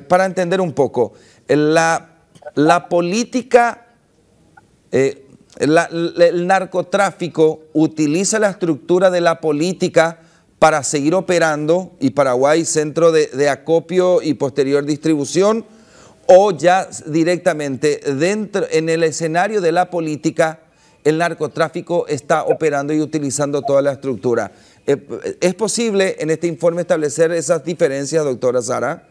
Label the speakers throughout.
Speaker 1: Para entender un poco, la política, el narcotráfico utiliza la estructura de la política para seguir operando y Paraguay centro de acopio y posterior distribución, o ya directamente dentro en el escenario de la política el narcotráfico está operando y utilizando toda la estructura. ¿Es posible en este informe establecer esas diferencias, doctora Sara?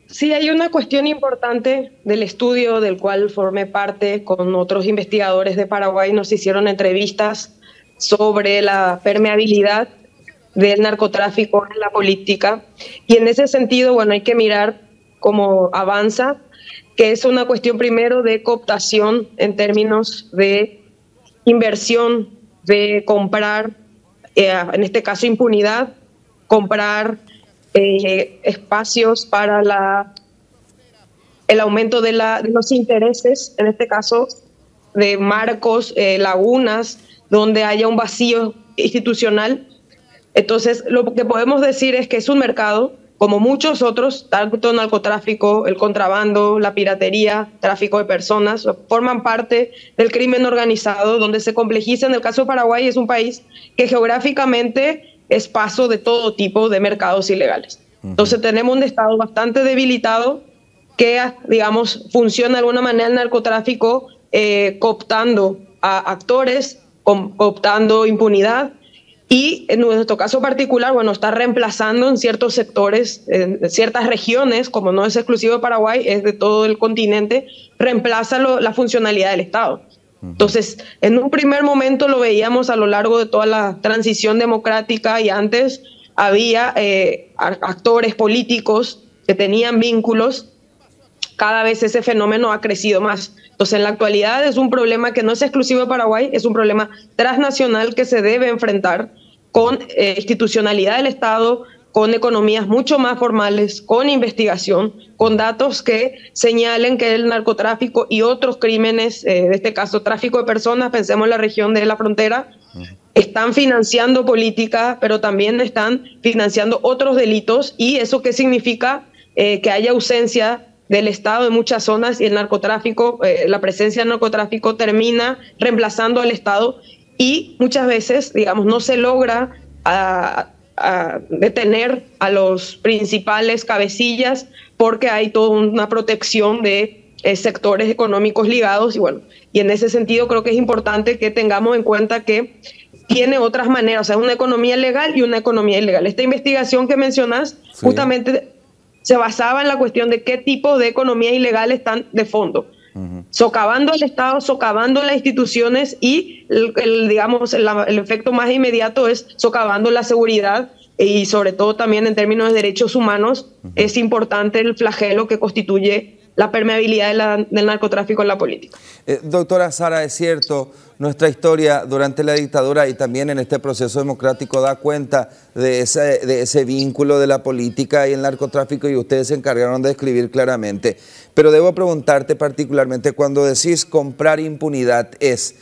Speaker 2: Sí, hay una cuestión importante del estudio del cual formé parte con otros investigadores de Paraguay. Nos hicieron entrevistas sobre la permeabilidad del narcotráfico en la política. Y en ese sentido, bueno, hay que mirar cómo avanza, que es una cuestión primero de cooptación en términos de inversión, de comprar, en este caso impunidad, comprar espacios para el aumento de los intereses, en este caso de marcos, lagunas, donde haya un vacío institucional. Entonces, lo que podemos decir es que es un mercado, como muchos otros, tanto el narcotráfico, el contrabando, la piratería, tráfico de personas, forman parte del crimen organizado, donde se complejiza. En el caso de Paraguay, es un país que geográficamente es paso de todo tipo de mercados ilegales. Entonces tenemos un Estado bastante debilitado que, digamos, funciona de alguna manera el narcotráfico cooptando a actores, cooptando impunidad. Y en nuestro caso particular, bueno, está reemplazando en ciertos sectores, en ciertas regiones, como no es exclusivo de Paraguay, es de todo el continente, reemplaza la funcionalidad del Estado. Entonces, en un primer momento lo veíamos a lo largo de toda la transición democrática y antes había actores políticos que tenían vínculos. Cada vez ese fenómeno ha crecido más. Entonces, en la actualidad es un problema que no es exclusivo de Paraguay, es un problema transnacional que se debe enfrentar con institucionalidad del Estado, con economías mucho más formales, con investigación, con datos que señalen que el narcotráfico y otros crímenes, en este caso tráfico de personas, pensemos en la región de la frontera, están financiando política, pero también están financiando otros delitos. ¿Y eso qué significa? Que haya ausencia del Estado en muchas zonas y el narcotráfico, la presencia del narcotráfico termina reemplazando al Estado y muchas veces, digamos, no se logra detener a los principales cabecillas porque hay toda una protección de sectores económicos ligados y bueno, y en ese sentido creo que es importante que tengamos en cuenta que tiene otras maneras, o sea, una economía legal y una economía ilegal. Esta investigación que mencionas justamente se basaba en la cuestión de qué tipo de economía ilegal están de fondo, socavando al Estado, socavando las instituciones y, digamos, el efecto más inmediato es socavando la seguridad y sobre todo también en términos de derechos humanos es importante el flagelo que constituye la permeabilidad del narcotráfico en la política.
Speaker 1: Doctora Sara, es cierto, nuestra historia durante la dictadura y también en este proceso democrático da cuenta de ese vínculo de la política y el narcotráfico y ustedes se encargaron de escribir claramente. Pero debo preguntarte particularmente, cuando decís comprar impunidad, ¿es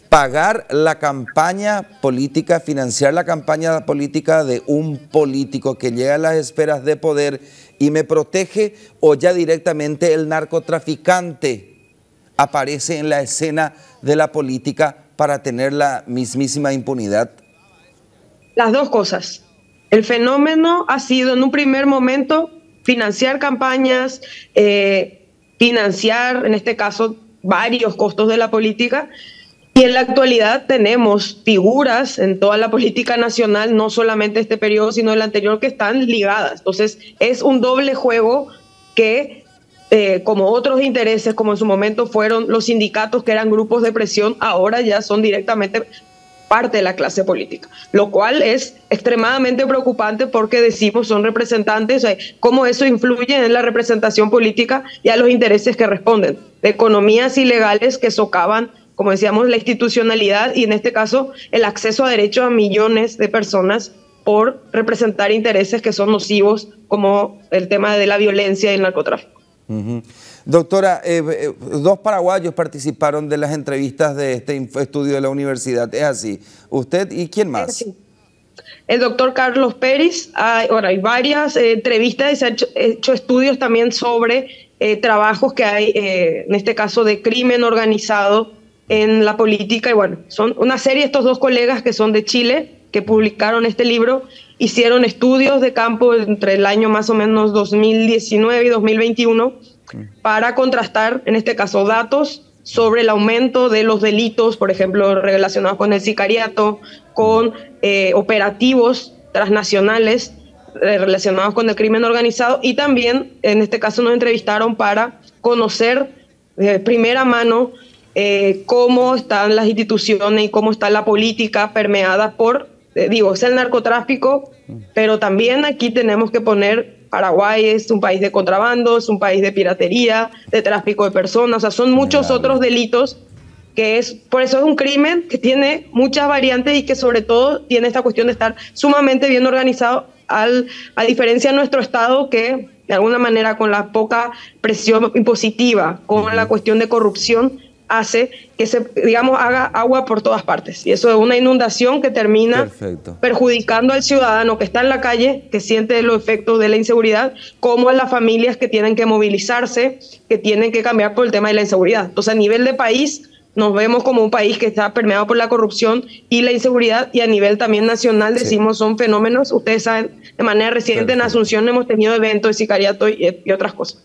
Speaker 1: pagar la campaña política, financiar la campaña política de un político que llega a las esferas de poder y me protege, o ya directamente el narcotraficante aparece en la escena de la política para tener la mismísima impunidad?
Speaker 2: Las dos cosas. El fenómeno ha sido en un primer momento financiar campañas, financiar en este caso varios costos de la política. Y en la actualidad tenemos figuras en toda la política nacional, no solamente este periodo, sino el anterior, que están ligadas. Entonces, es un doble juego que, como otros intereses, como en su momento fueron los sindicatos, que eran grupos de presión, ahora ya son directamente parte de la clase política, lo cual es extremadamente preocupante porque decimos son representantes, cómo eso influye en la representación política y a los intereses que responden, de economías ilegales que socavan, como decíamos, la institucionalidad y en este caso el acceso a derechos a millones de personas por representar intereses que son nocivos, como el tema de la violencia y el narcotráfico.
Speaker 1: Doctora, dos paraguayos participaron de las entrevistas de este estudio de la universidad, ¿es así? ¿Usted y quién más?
Speaker 2: Sí. el doctor Carlos Peris. Hay varias entrevistas y se han hecho estudios también sobre trabajos que hay, en este caso, de crimen organizado en la política. Y bueno, son una serie, estos dos colegas que son de Chile, que publicaron este libro, hicieron estudios de campo entre el año más o menos 2019 y 2021 para contrastar, en este caso, datos sobre el aumento de los delitos, por ejemplo, relacionados con el sicariato, con operativos transnacionales relacionados con el crimen organizado, y también, en este caso, nos entrevistaron para conocer de primera mano cómo están las instituciones y cómo está la política permeada por, es el narcotráfico, pero también aquí tenemos que poner, Paraguay es un país de contrabando, es un país de piratería, de tráfico de personas, o sea, son muchos otros delitos por eso es un crimen que tiene muchas variantes y que sobre todo tiene esta cuestión de estar sumamente bien organizado, a diferencia de nuestro Estado, que de alguna manera con la poca presión impositiva, con la cuestión de corrupción, hace que haga agua por todas partes. Y eso es una inundación que termina perjudicando al ciudadano que está en la calle, que siente los efectos de la inseguridad, como a las familias que tienen que movilizarse, que tienen que cambiar por el tema de la inseguridad. Entonces, a nivel de país, nos vemos como un país que está permeado por la corrupción y la inseguridad, y a nivel también nacional decimos son fenómenos. Ustedes saben, de manera reciente en Asunción hemos tenido eventos de sicariato y otras cosas.